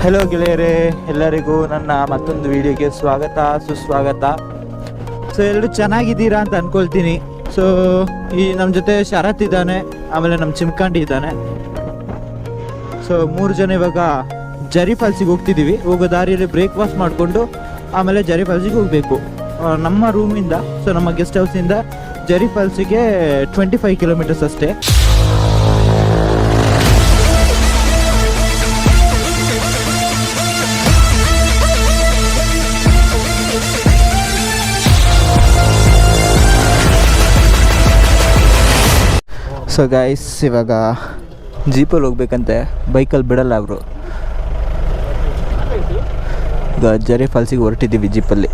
Hello ಗೆಳೆಯರೇ, ಎಲ್ಲರಿಗೂ ನನ್ನ ಮತ್ತೊಂದು ವಿಡಿಯೋಗೆ ಸ್ವಾಗತ ಸುಸ್ವಾಗತ. ಸೊ ಎಲ್ಲರೂ ಚೆನ್ನಾಗಿದ್ದೀರಾ ಅಂತ ಅಂದ್ಕೊಳ್ತೀನಿ. ಸೊ ಈ ನಮ್ಮ ಜೊತೆ ಶರತ್ ಇದ್ದಾನೆ, ಆಮೇಲೆ ನಮ್ಮ ಚಿಮ್ಕಾಂಡಿ ಇದ್ದಾನೆ. ಸೊ 3 ಜನ ಇವಾಗ ಜರಿ ಫಾಲ್ಸಿಗೆ ಹೋಗ್ತಿದ್ದೀವಿ. ಹೋಗೋ ದಾರಿಯಲ್ಲಿ ಬ್ರೇಕ್ಫಾಸ್ಟ್ ಮಾಡಿಕೊಂಡು ಆಮೇಲೆ ಜರಿ ಫಾಲ್ಸಿಗೆ ಹೋಗಬೇಕು ನಮ್ಮ ರೂಮಿಂದ. ಸೊ ನಮ್ಮ ಗೆಸ್ಟ್ ಹೌಸಿಂದ ಜರಿ ಫಾಲ್ಸಿಗೆ 25 ಕಿಲೋಮೀಟರ್ಸ್ ಅಷ್ಟೇ. ಸೊ ಗೈಸ್, ಇವಾಗ ಜೀಪಲ್ಲಿ ಹೋಗ್ಬೇಕಂತೆ, ಬೈಕಲ್ಲಿ ಬಿಡಲ್ಲ ಅವರು. ಈಗ ಜರಿ ಫಾಲ್ಸಿಗೆ ಹೊರಟಿದ್ದೀವಿ ಜೀಪಲ್ಲಿ.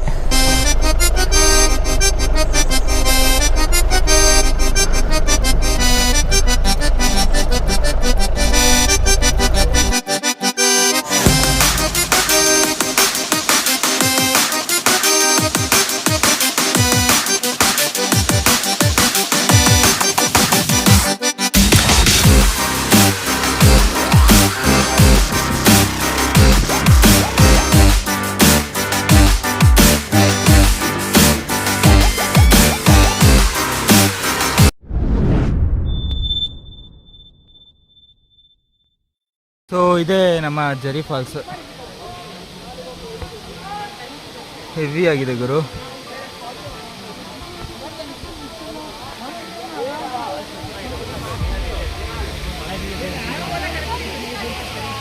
ಸೊ ಇದೇ ನಮ್ಮ ಜರಿ ಫಾಲ್ಸ್. ಹೆವಿ ಆಗಿದೆ ಗುರು.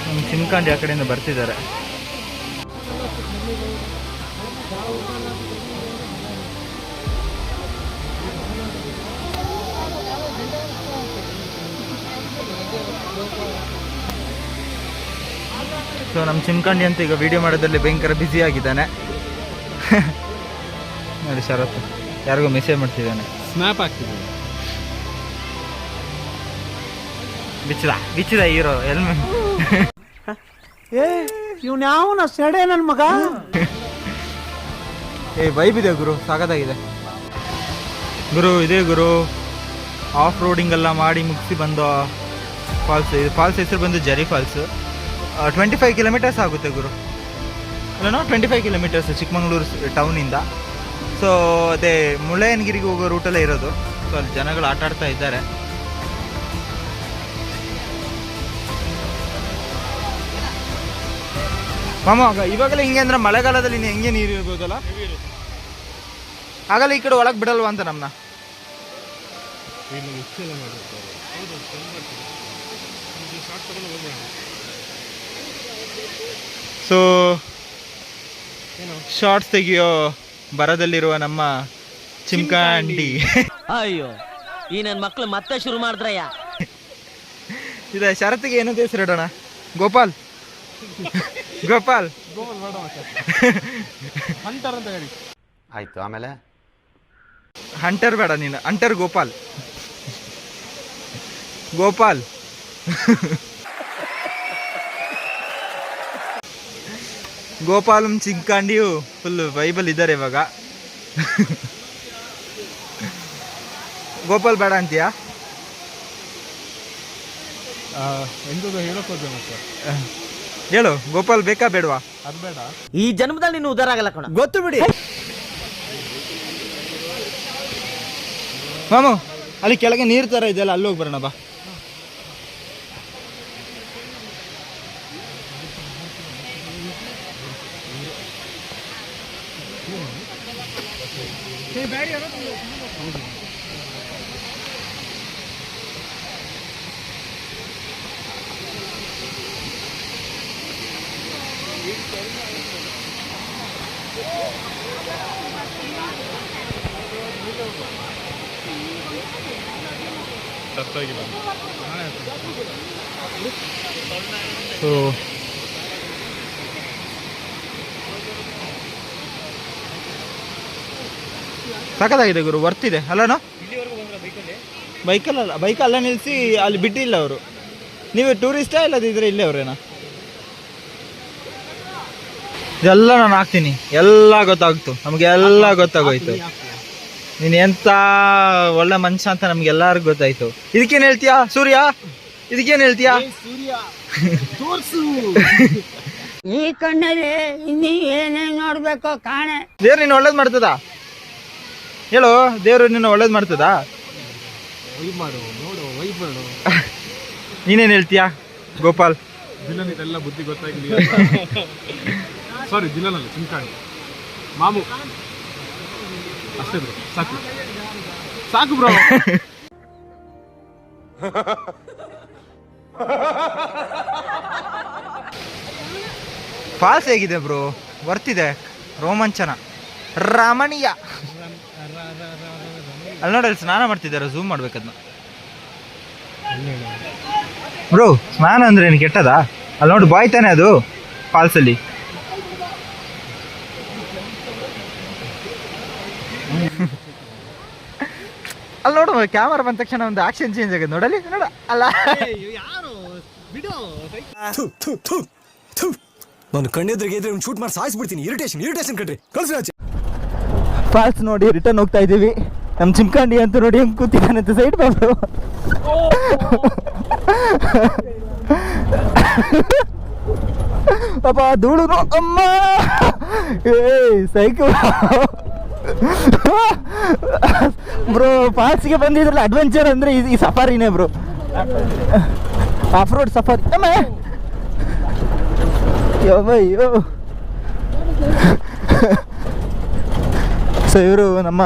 ನಮ್ಮ ಚಿಮ್ಕಾಂಡಿ ಆ ಕಡೆಯಿಂದ ಬರ್ತಿದ್ದಾರೆ. ಸೊ ನಮ್ಮ ಚಿಮ್ಕಾಂಡಿ ಅಂತ ಈಗ ವಿಡಿಯೋ ಮಾಡೋದ್ರಲ್ಲಿ ಭಯಂಕರ ಬ್ಯುಸಿ ಆಗಿದ್ದಾನೆ. ನೋಡಿ ಶರತ್ ಯಾರಿಗೋ ಮೆಸೇಜ್ ಮಾಡ್ತಿದ್ದಾನೆ, ಸ್ನ್ಯಾಪ್ ಆಗ್ತಿದ್ದಾನೆ. ಬಿಚ್ಚಿದ ಹೀರೋ ಹೆಲ್ಮೆಟ್. ಇವ್ನು ಯಾವನ ಸೆಡೆ ನನ್ನ ಮಗ. ವೈಬ್ ಇದೆ ಗುರು, ಸಾಕಾಗಿದೆ ಗುರು. ಇದೇ ಗುರು ಆಫ್ ರೋಡಿಂಗ್ ಎಲ್ಲ ಮಾಡಿ ಮುಗಿಸಿ ಬಂದು ಫಾಲ್ಸ್. ಇದು ಫಾಲ್ಸ್ ಹೆಸರು ಬಂದು ಜರಿ ಫಾಲ್ಸ್. 25 ಕಿಲೋಮೀಟರ್ಸ್ ಆಗುತ್ತೆ ಗುರು. ಅಲ್ಲನೋ 25 ಕಿಲೋಮೀಟರ್ಸ್ ಚಿಕ್ಕಮಗಳೂರು ಟೌನಿಂದ. ಸೊ ಅದೇ ಮುಳ್ಳಯ್ಯನಗಿರಿಗೆ ಹೋಗೋ ರೂಟಲ್ಲೇ ಇರೋದು. ಸೊ ಅಲ್ಲಿ ಜನಗಳು ಆಟ ಆಡ್ತಾ ಇದ್ದಾರೆ. ಮಾಮ ಇವಾಗಲೇ ಹಿಂಗೆ ಅಂದ್ರೆ ಮಳೆಗಾಲದಲ್ಲಿ ಹೆಂಗೆ ನೀರು ಇರ್ಬೋದಲ್ಲ, ಆಗಲ್ಲ ಈ ಕಡೆ ಒಳಗೆ ಬಿಡಲ್ವಾ ಅಂತ ನಮ್ಮನ್ನ. ಸೊ ಶಾರ್ಟ್ಸ್ ತೆಗಿಯೋ ಬರದಲ್ಲಿರುವ ನಮ್ಮ ಚಿಮ್ಕಾಂಡಿ. ಅಯ್ಯೋ, ಈ ನನ್ನ ಮಕ್ಳು ಮತ್ತೆ ಶುರು ಮಾಡಿದ್ರಯ್ಯ. ಇದೆ ಶರತ್ತಿಗೆ ಏನಂತ ಹೆಸರು ಇಡೋಣ? ಗೋಪಾಲ್. ಗೋಪಾಲ್ ಹಂಟರ್ ಅಂತ ಹೇಳಿ ಆಯ್ತು. ಆಮೇಲೆ ಹಂಟರ್ ಬೇಡ, ನೀನು ಹಂಟರ್ ಗೋಪಾಲ್. ಗೋಪಾಲ್ ಗೋಪಾಲಂ ಚಿಮ್ಕಾಂಡಿಯು ಫುಲ್ ವೈಬಲ್ ಇದ್ದಾರೆ ಇವಾಗ. ಗೋಪಾಲ್ ಬೇಡ ಅಂತೀಯಾ? ಎಂತದ್ದು ಹೇಳಕ್ ಹೋದೆ ಮತ್ತೆ. ಹೇಳು, ಗೋಪಾಲ್ ಬೇಕಾ ಬೇಡವಾ? ಅದು ಬೇಡ. ಈ ಜನ್ಮದಲ್ಲಿ ನೀನು ಉದ್ದಾರ ಆಗಲ್ಲ ಕಣ. ಗೊತ್ತು ಬಿಡಿ ಮಾಮು. ಅಲ್ಲಿ ಕೆಳಗೆ ನೀರು ತರ ಇದೆಯಲ್ಲ, ಅಲ್ಲಿ ಹೋಗಿ ಬರೋಣ ಬಾ. ಸೊ ಸಾಕಾಗಿದೆ ಗುರು, ವರ್ತಿದೆ ಅಲ್ಲನೋ? ಬೈಕಲ್ಲ, ಬೈಕ್ ಅಲ್ಲ ನಿಲ್ಲಿಸಿ ಅಲ್ಲಿ ಬಿಟ್ಟಿಲ್ಲ ಅವರು. ನೀವು ಟೂರಿಸ್ಟಾ ಇಲ್ಲದಿದ್ರೆ ಇಲ್ಲೇ ಅವ್ರೇನಾ? ಇದೆಲ್ಲ ನಾನು ಹಾಕ್ತೀನಿ, ಎಲ್ಲ ಗೊತ್ತಾಗ್ತು ನಮಗೆ, ಎಲ್ಲ ಗೊತ್ತಾಗೋಯ್ತು. ನೀನು ಎಂತ ಒಳ್ಳೆ ಮನುಷ್ಯ ಅಂತ ನಮ್ಗೆಲ್ಲರಿಗೂ ಗೊತ್ತಾಯ್ತು. ಇದಕ್ಕೇನು ಹೇಳ್ತೀಯಾ ಸೂರ್ಯ? ಇದಕ್ಕೇನು ಹೇಳ್ತೀಯಾ? ಈ ಕಣ್ಣಲ್ಲಿ ಇನ್ನೀ ಏನೇನ್ ನೋಡ್ಬೇಕೋ ಕಾಣೆ. ದೇವ್ರು ನಿನ್ನ ಒಳ್ಳೇದು ಮಾಡ್ತದ ಹೇಳು, ದೇವ್ರು ನಿನ್ನ ಒಳ್ಳೇದು ಮಾಡ್ತದ? ವೈಬ್ ಮಾಡು, ನೋಡು, ವೈಬ್ ಮಾಡು. ನೀನೇನು ಹೇಳ್ತೀಯಾ ಗೋಪಾಲ್? ದಿಲನ್ ಇದೆಲ್ಲ ಬುದ್ಧಿ ಗೊತ್ತಾಗ್ಲಿ. ಸಾರಿ, ದಿಲನ್ ಅಲ್ಲ, ಚಿಂಕಾಣಿ ಮಾಮು. ಅಷ್ಟೇ ಬ್ರೋ, ಸಾಕು ಸಾಕು ಬ್ರೋ. ಫಾಲ್ಸ್ ಹೇಗಿದೆ ಬ್ರೋ? ವರ್ತಿದೆ, ರೋಮಾಂಚನ, ರಮಣೀಯ. ಅಲ್ಲಿ ನೋಡಿ, ಅಲ್ಲಿ ಸ್ನಾನ ಮಾಡ್ತಿದ್ದಾರೆ, ಝೂಮ್ ಮಾಡ್ಬೇಕದ್ನ ಬ್ರೋ. ಸ್ನಾನ ಅಂದ್ರೆ ಏನು ಕೆಟ್ಟದ? ಅಲ್ಲಿ ನೋಡಿ, ಬಾಯ್ ತಾನೆ ಅದು ಫಾಲ್ಸಲ್ಲಿ. ಅಲ್ಲಿ ನೋಡು, ಕ್ಯಾಮರಾ ಬಂದ ತಕ್ಷಣ ಒಂದು ಆಕ್ಷನ್ ಚೇಂಜ್ ಆಗಿದೆ ನೋಡಲಿ, ನೋಡ ಅಲ್ಲ. ನಾನು ಕಣ್ಣೆದ್ರಿಗೆ ಇದ್ರೆ ಶೂಟ್ ಮಾಡಿ ಸಾಯಿಸ್ಬಿಡ್ತೀನಿ. ಇರಿಟೇಷನ್ ಕಣ್ರಿ, ಕಳ್ಸಿ. ಫಾಲ್ಸ್ ನೋಡಿ ರಿಟರ್ನ್ ಹೋಗ್ತಾ ಇದೀವಿ. ನಮ್ಮ ಚಿಮ್ಕಾಂಡಿ ಅಂತ ನೋಡಿ ಹೆಂಗ್ ಕೂತಿದ್ದಾನಂತ ಸೈಡ್ ಬಾಬು. ಪಾಪ ಧೂಳು ಅಮ್ಮ, ಸೈಕಲ್ ಬ್ರೋ. ಫಾಲ್ಸ್ಗೆ ಬಂದಿದ್ರಲ್ಲ, ಅಡ್ವೆಂಚರ್ ಅಂದ್ರೆ ಈ ಸಫಾರಿನೇ ಬ್ರೋ, ಆಫ್ ರೋಡ್ ಸಫಾರಿ. ಅಯ್ಯೋ, ಸೊ ಇವರು ನಮ್ಮ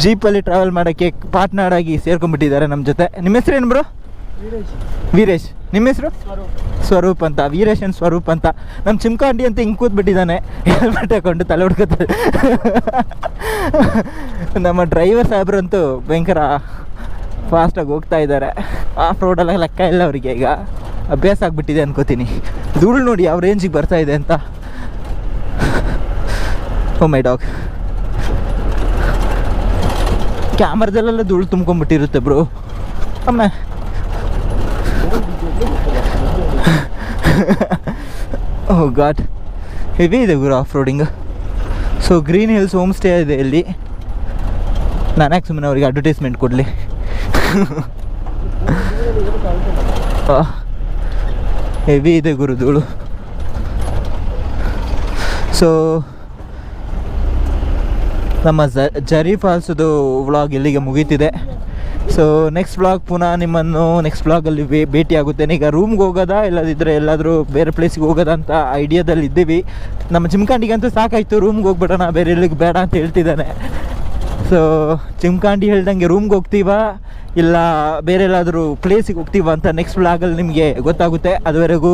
ಜೀಪಲ್ಲಿ ಟ್ರಾವೆಲ್ ಮಾಡೋಕ್ಕೆ ಪಾರ್ಟ್ನರ್ ಆಗಿ ಸೇರ್ಕೊಂಡ್ಬಿಟ್ಟಿದ್ದಾರೆ ನಮ್ಮ ಜೊತೆ. ನಿಮ್ಮ ಹೆಸರು ಏನು ಬ್ರೋ? ವೀರೇಶ್. ನಿಮ್ಮ ಹೆಸರು? ಸ್ವರೂಪ್ ಅಂತ. ವೀರೇಶ್ ಅಂಡ್ ಸ್ವರೂಪ್ ಅಂತ. ನಮ್ಮ ಚಿಮ್ಕಾಂಡಿ ಅಂತ ಹಿಂಗೆ ಕೂತ್ಬಿಟ್ಟಿದ್ದಾನೆ, ಹೆಲ್ಮೆಟ್ ಹಾಕೊಂಡು ತಲೆ ಹುಡ್ಕೋತಾರೆ. ನಮ್ಮ ಡ್ರೈವರ್ ಸಾಹೇಬ್ರಂತೂ ಭಯಂಕರ ಫಾಸ್ಟಾಗಿ ಹೋಗ್ತಾ ಇದ್ದಾರೆ. ಆಫ್ ರೋಡೆಲ್ಲ ಲೆಕ್ಕ ಇಲ್ಲ ಅವರಿಗೆ, ಈಗ ಅಭ್ಯಾಸ ಆಗಿಬಿಟ್ಟಿದೆ ಅನ್ಕೋತೀನಿ. ಧೂಳು ನೋಡಿ ಯಾವ ರೇಂಜಿಗೆ ಬರ್ತಾ ಇದೆ ಅಂತ. ಓ ಮೈ ಡಾಗ್. ಕ್ಯಾಮ್ರದಲ್ಲೆಲ್ಲ ಧೂಳು ತುಂಬ್ಕೊಂಡ್ಬಿಟ್ಟಿರುತ್ತೆ ಬ್ರೋ. ಅಮ್ಮ ಓ ಗಾಡ್, ಹೆವಿ ಇದೆ ಗುರು off roading. So green hills home stay ಇದೆ ಇಲ್ಲಿ. ನಾನು ಯಾಕೆ ಸುಮ್ಮನೆ ಅವ್ರಿಗೆ ಅಡ್ವರ್ಟೈಸ್ಮೆಂಟ್ ಕೊಡಲಿ? ಹೆವಿ ಇದೆ ಗುರು ಧೂಳು. ಸೊ ನಮ್ಮ ಜರಿ ಫಾಲ್ಸದು ವ್ಲಾಗ್ ಇಲ್ಲಿಗೆ ಮುಗೀತಿದೆ. ಸೊ ನೆಕ್ಸ್ಟ್ ವ್ಲಾಗ್ ಪುನಃ ನಿಮ್ಮನ್ನು ನೆಕ್ಸ್ಟ್ ವ್ಲಾಗಲ್ಲಿ ಭೇಟಿ ಆಗುತ್ತೇನೆ. ಈಗ ರೂಮ್ಗೆ ಹೋಗೋದಾ ಇಲ್ಲದಿದ್ದರೆ ಎಲ್ಲಾದರೂ ಬೇರೆ ಪ್ಲೇಸಿಗೆ ಹೋಗೋದಾ ಅಂತ ಐಡಿಯಾದಲ್ಲಿ ಇದ್ದೀವಿ. ನಮ್ಮ ಚಿಮ್ಕಾಂಡಿಗಂತೂ ಸಾಕಾಯಿತು, ರೂಮ್ಗೆ ಹೋಗ್ಬಿಡೋಣ, ಬೇರೆ ಎಲ್ಲಿಗೆ ಬೇಡ ಅಂತ ಹೇಳ್ತಿದ್ದಾನೆ. ಸೊ ಚಿಮ್ಕಾಂಡಿ ಹೇಳ್ದಂಗೆ ರೂಮ್ಗೆ ಹೋಗ್ತೀವಾ ಇಲ್ಲ ಬೇರೆ ಎಲ್ಲಾದರೂ ಪ್ಲೇಸಿಗೆ ಹೋಗ್ತೀವಾ ಅಂತ ನೆಕ್ಸ್ಟ್ ವ್ಲಾಗಲ್ಲಿ ನಿಮಗೆ ಗೊತ್ತಾಗುತ್ತೆ. ಅದುವರೆಗೂ